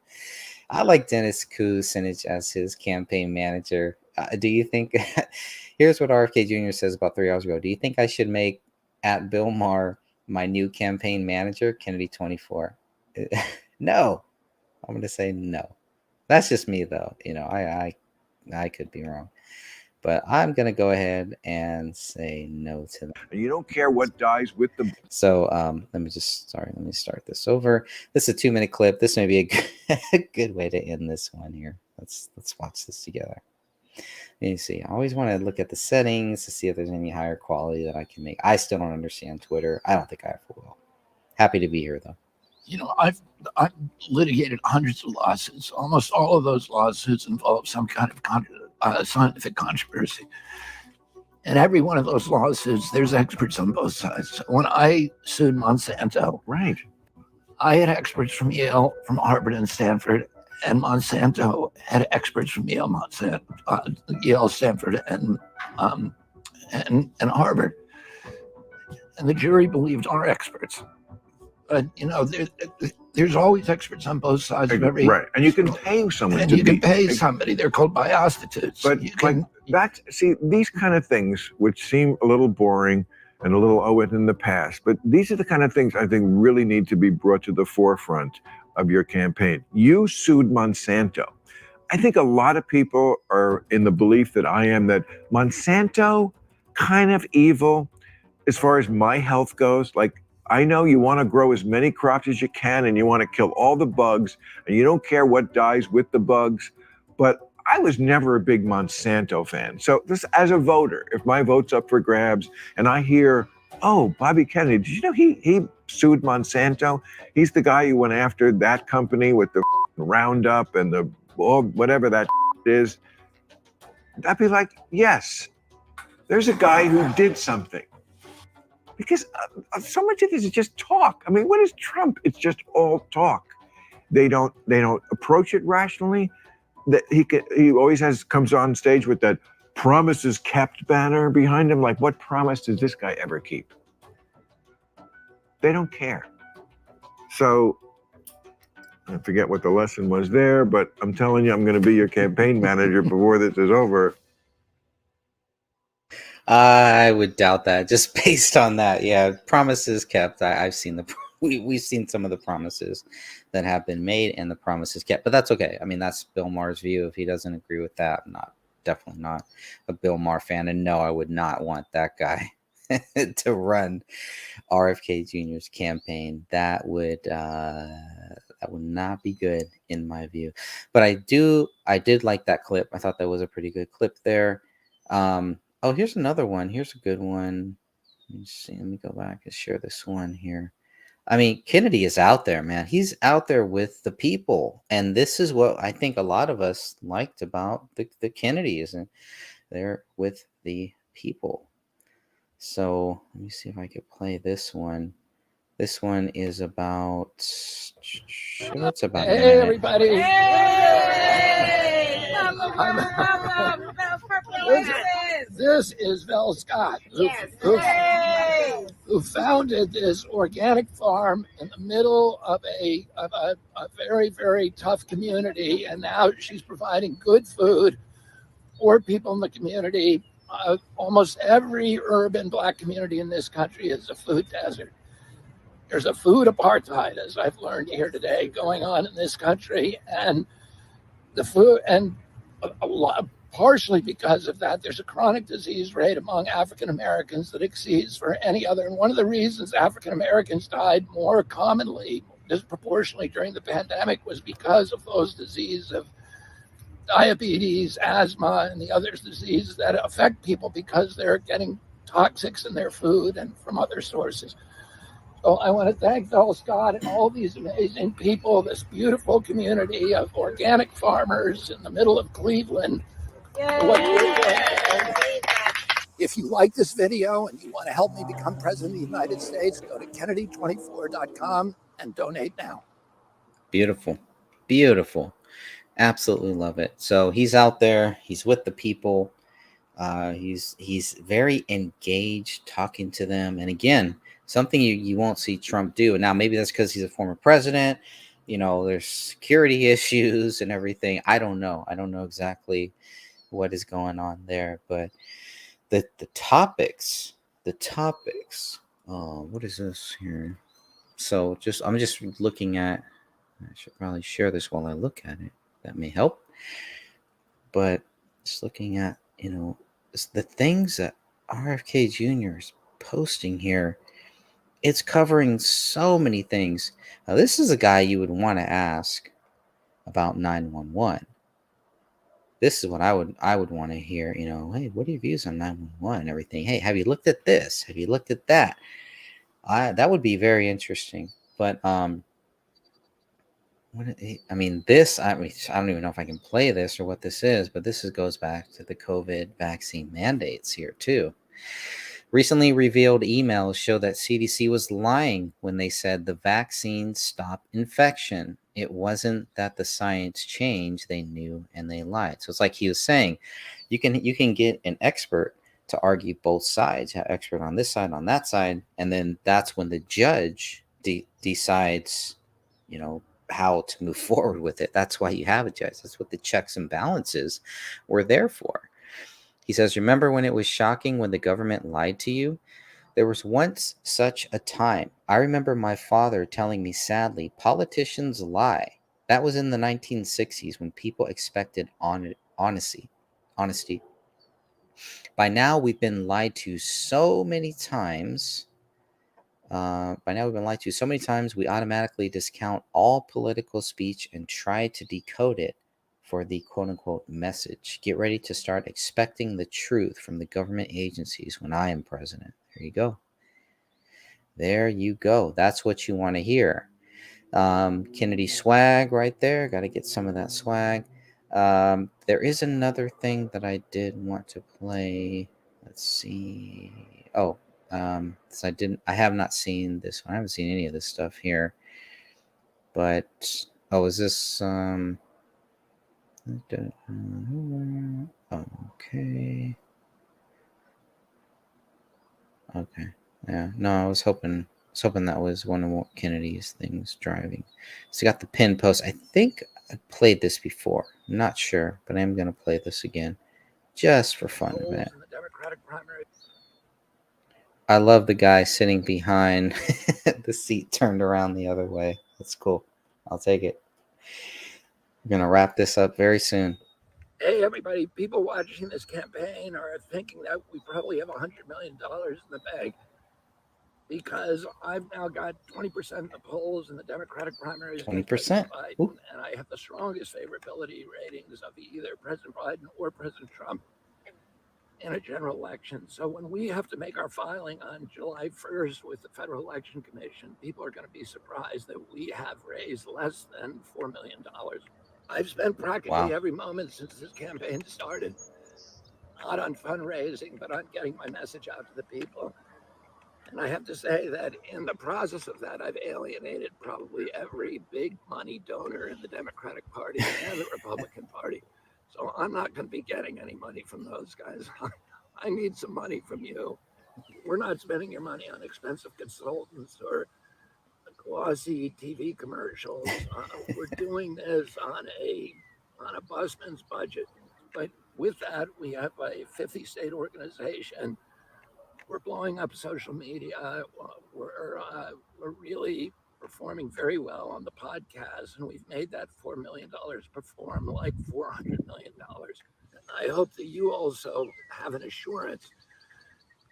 A: I like Dennis Kucinich as his campaign manager. Do you think? Here's what RFK Jr. says about 3 hours ago. Do you think I should make at Bill Maher my new campaign manager? Kennedy 24. No, I'm going to say no. That's just me, though. I could be wrong, but I'm going to go ahead and say no to that.
I: And you don't care what dies with the.
A: So let me start this over. This is a 2-minute clip. This may be a good way to end this one here. Let's watch this together. Let me see. I always want to look at the settings to see if there's any higher quality that I can make. I still don't understand Twitter. I don't think I ever will. Happy to be here, though.
D: I've litigated hundreds of lawsuits. Almost all of those lawsuits involve some kind of scientific controversy. And every one of those lawsuits, there's experts on both sides. When I sued Monsanto,
I: Right.
D: I had experts from Yale, from Harvard, and Stanford, and Monsanto had experts from Yale, Yale, Stanford, and Harvard. And the jury believed our experts. But there's always experts on both sides of every.
I: Right, and you can pay someone.
D: And you can pay somebody. They're called biostitutes.
I: But these kind of things, which seem a little boring and a little in the past, but these are the kind of things I think really need to be brought to the forefront of your campaign. You sued Monsanto. I think a lot of people are in the belief that I am, that Monsanto kind of evil as far as my health goes. Like, I know you want to grow as many crops as you can and you want to kill all the bugs and you don't care what dies with the bugs, but I was never a big Monsanto fan. So this, as a voter, if my vote's up for grabs and I hear, oh, Bobby Kennedy, did you know he sued Monsanto? He's the guy who went after that company with the Roundup and the whatever that is. I'd be like, yes, there's a guy who did something. Because so much of this is just talk. I mean, what is Trump? It's just all talk. They don't approach it rationally. That he always comes on stage with that promises kept banner behind him. Like, what promise does this guy ever keep? They don't care. So I forget what the lesson was there, but I'm telling you, I'm going to be your campaign manager before this is over.
A: I would doubt that, just based on that. Yeah, promises kept. I've seen we've seen some of the promises that have been made and the promises kept, but that's okay. I mean, that's Bill Maher's view. If he doesn't agree with that, I'm definitely not a Bill Maher fan. And no, I would not want that guy to run RFK Jr.'s campaign. That would That would not be good in my view. But I did like that clip. I thought that was a pretty good clip there. Oh, here's another one. Here's a good one. Let me see. Let me go back and share this one here. I mean, Kennedy is out there, man. He's out there with the people. And this is what I think a lot of us liked about the Kennedys. And they're with the people. So let me see if I could play this one. This one is about, it's about a
D: Hey,
A: minute.
D: everybody. This is Vel Scott, who founded this organic farm in the middle of a very, very tough community. And now she's providing good food for people in the community. Almost every urban Black community in this country is a food desert. There's a food apartheid, as I've learned here today, going on in this country, and the food, and a lot, partially because of that, there's a chronic disease rate among African Americans that exceeds for any other. And one of the reasons African Americans died more commonly, disproportionately during the pandemic, was because of those diseases of diabetes, asthma, and the other diseases that affect people because they're getting toxics in their food and from other sources. So I want to thank Vel Scott and all these amazing people, this beautiful community of organic farmers in the middle of Cleveland. If you like this video and you want to help me become president of the United States, go to Kennedy24.com and donate now.
A: Beautiful. Beautiful. Absolutely love it. So he's out there. He's with the people. He's very engaged, talking to them. And again, something you won't see Trump do. Now, maybe that's because he's a former president. You know, there's security issues and everything. I don't know. I don't know exactly what is going on there. But the topics. What is this here? So I'm just looking at. I should probably share this while I look at it. That may help. But just looking at, the things that RFK Jr. is posting here, it's covering so many things. Now, this is a guy you would want to ask about 911. This is what I would want to hear, hey, what are your views on 911 and everything? Hey, have you looked at this? Have you looked at that? That would be very interesting. But this, I don't even know if I can play this or what this is, but goes back to the COVID vaccine mandates here too. Recently revealed emails show that CDC was lying when they said the vaccine stopped infection. It wasn't that the science changed, they knew and they lied. So it's like he was saying, you can get an expert to argue both sides, have expert on this side, on that side, and then that's when the judge decides, how to move forward with it. That's why you have a judge. That's what the checks and balances were there for. He says, remember when it was shocking when the government lied to you? There was once such a time. I remember my father telling me sadly, politicians lie. That was in the 1960s when people expected honesty. By now, we've been lied to so many times. We automatically discount all political speech and try to decode it for the quote-unquote message. Get ready to start expecting the truth from the government agencies when I am president. There you go. There you go. That's what you want to hear. Kennedy swag right there. Got to get some of that swag. There is another thing that I did want to play. Let's see. Oh, so I have not seen this one. I haven't seen any of this stuff here. But is this okay. Yeah. No, I was hoping that was one of Kennedy's things driving. So got the pin post. I think I played this before. I'm not sure, but I'm gonna play this again. Just for fun of it. I love the guy sitting behind the seat turned around the other way. That's cool. I'll take it. We're going to wrap this up very soon.
D: Hey, everybody, people watching this campaign are thinking that we probably have $100 million in the bank. because I've now got 20% in the polls in the Democratic primaries against
A: 20%.
D: President Biden,
A: Ooh.
D: and I have the strongest favorability ratings of either President Biden or President Trump in a general election. So when we have to make our filing on July 1st with the Federal Election Commission, people are going to be surprised that we have raised less than $4 million. I've spent practically
A: Wow.
D: every moment since this campaign started, not on fundraising, but on getting my message out to the people. And I have to say that in the process of that, I've alienated probably every big money donor in the Democratic Party and the Republican Party. So I'm not going to be getting any money from those guys. I need some money from you. We're not spending your money on expensive consultants or glossy TV commercials. We're doing this on a busman's budget. But with that, we have a 50-state organization. We're blowing up social media. We're really performing very well on the podcast, and we've made that $4 million perform like $400 million. I hope that you also have an assurance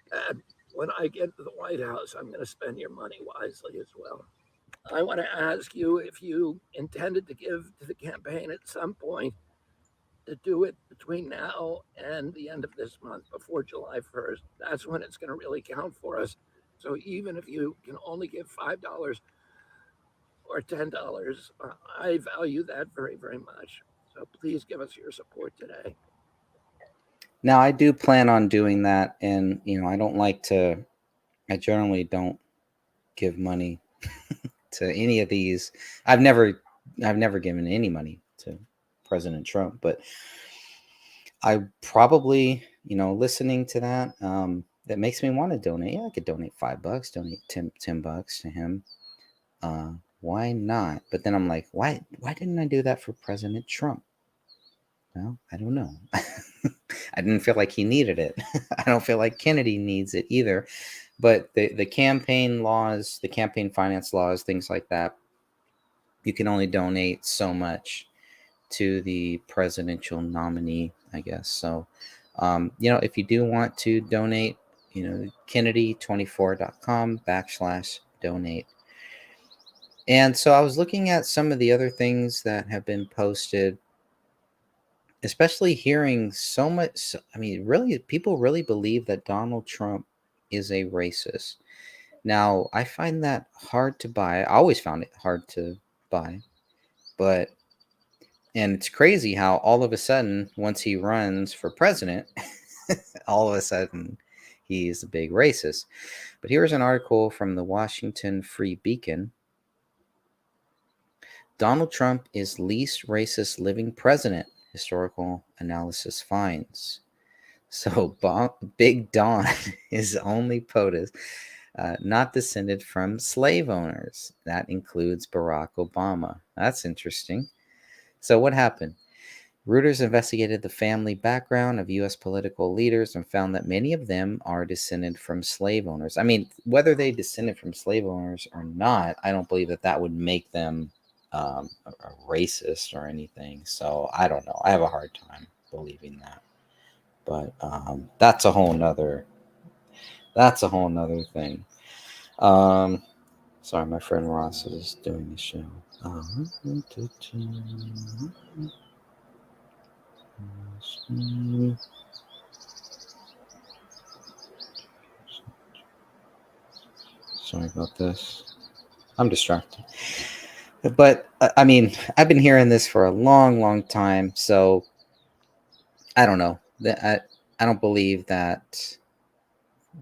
D: that when I get to the White House, I'm going to spend your money wisely as well. I want to ask you if you intended to give to the campaign at some point, to do it between now and the end of this month, before July 1st. That's when it's going to really count for us. So even if you can only give $5 or $10, I value that very, very much. So please give us your support today.
A: Now, I do plan on doing that. And, I generally don't give money to any of these. I've never given any money to President Trump, but I probably, listening to that, that makes me want to donate. Yeah, I could donate $5, donate $10 to him. Why not? But then I'm like, why didn't I do that for President Trump? Well, I don't know. I didn't feel like he needed it. I don't feel like Kennedy needs it either. But the campaign laws, the campaign finance laws, things like that, you can only donate so much to the presidential nominee, I guess. So, if you do want to donate, Kennedy24.com/donate. And so I was looking at some of the other things that have been posted, especially hearing so much. I mean, really, people really believe that Donald Trump is a racist. Now, I find that hard to buy. I always found it hard to buy, and it's crazy how all of a sudden, once he runs for president, all of a sudden he's a big racist. But here's an article from the Washington Free Beacon. Donald Trump is least racist living president, historical analysis finds. So Big Don is only POTUS, not descended from slave owners. That includes Barack Obama. That's interesting. So what happened? Reuters investigated the family background of U.S. political leaders and found that many of them are descended from slave owners. I mean, whether they descended from slave owners or not, I don't believe that would make them a racist or anything. So I don't know. I have a hard time believing that. But that's a whole nother thing. Sorry, my friend Ross is doing the show. Sorry about this. I'm distracted. But I mean, I've been hearing this for a long, long time. So I don't know. I don't believe that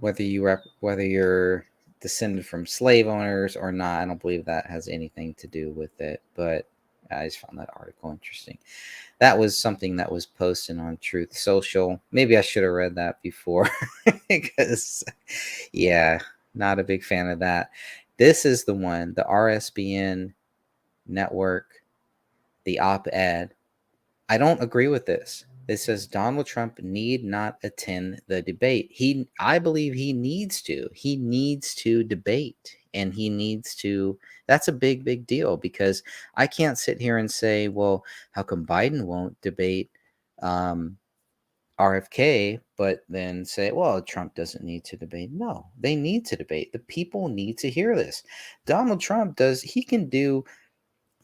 A: whether you're descended from slave owners or not, I don't believe that has anything to do with it. But I just found that article interesting. That was something that was posted on Truth Social. Maybe I should have read that before because, yeah, not a big fan of that. This is the one, the RSBN network, the op-ed. I don't agree with this. It says Donald Trump need not attend the debate. I believe he needs to. He needs to debate, and he needs to. That's a big, big deal because I can't sit here and say, well, how come Biden won't debate RFK but then say, well, Trump doesn't need to debate. No, they need to debate. The people need to hear this. Donald Trump he can do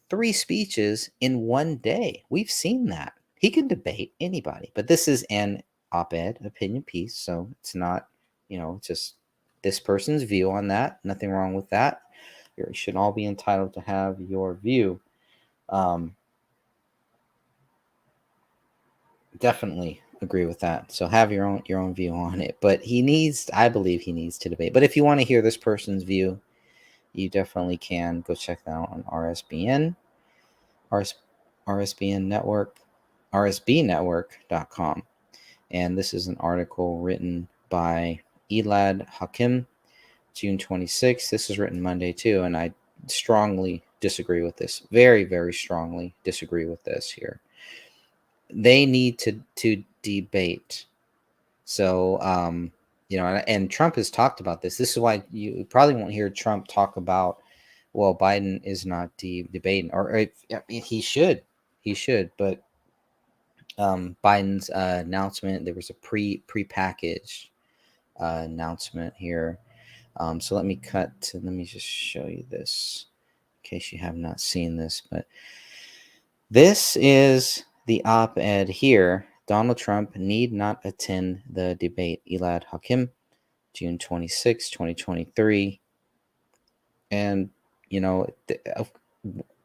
A: 3 speeches in one day. We've seen that. He can debate anybody, but this is an op-ed opinion piece. So it's not, just this person's view on that. Nothing wrong with that. You should all be entitled to have your view. Definitely agree with that. So have your own view on it. But I believe he needs to debate. But if you want to hear this person's view, you definitely can go check that out on RSBN, RSBN Network, rsbnetwork.com. And this is an article written by Elad Hakim, June 26th. This is written Monday too, and I strongly disagree with this. Very, very strongly disagree with this here. They need to debate. So, and Trump has talked about this. This is why you probably won't hear Trump talk about, well, Biden is not debating, or he should, but Biden's announcement, there was a prepackaged announcement here. So let me just show you this in case you have not seen this, but this is the op-ed here. Donald Trump need not attend the debate. Elad Hakim, June 26, 2023. And,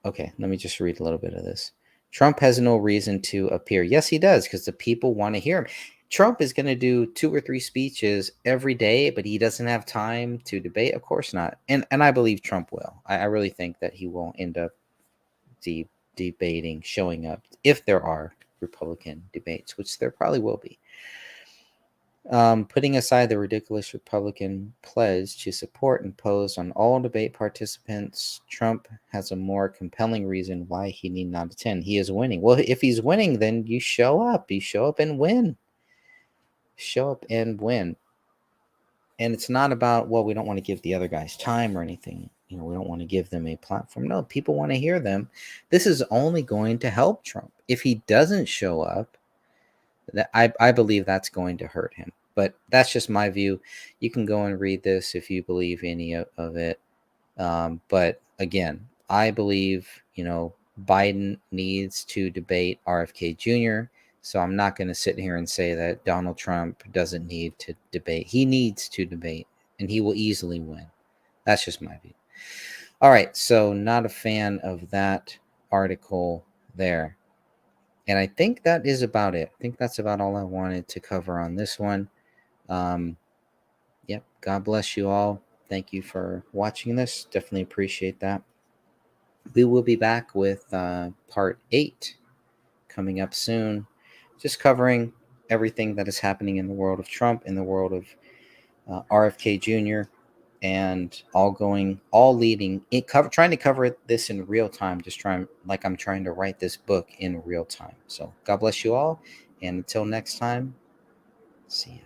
A: okay, let me just read a little bit of this. Trump has no reason to appear. Yes, he does, because the people want to hear him. Trump is going to do 2 or 3 speeches every day, but he doesn't have time to debate. Of course not. And I believe Trump will. I really think that he will end up debating, showing up, if there are Republican debates, which there probably will be. Putting aside the ridiculous Republican pledge to support imposed on all debate participants, Trump has a more compelling reason why he need not attend. He is winning. Well, if he's winning, then you show up. You show up and win. Show up and win. And it's not about, well, we don't want to give the other guys time or anything. We don't want to give them a platform. No, people want to hear them. This is only going to help Trump. If he doesn't show up, that I believe that's going to hurt him. But that's just my view. You can go and read this if you believe any of it. But again, I believe, Biden needs to debate RFK Jr. So I'm not going to sit here and say that Donald Trump doesn't need to debate. He needs to debate, and he will easily win. That's just my view. All right, so not a fan of that article there. And I think that is about it. I think that's about all I wanted to cover on this one. Yep, God bless you all. Thank you for watching this. Definitely appreciate that. We will be back with part 8 coming up soon, just covering everything that is happening in the world of Trump, in the world of RFK Jr., and trying to cover this in real time, I'm trying to write this book in real time. So God bless you all, and until next time, see you.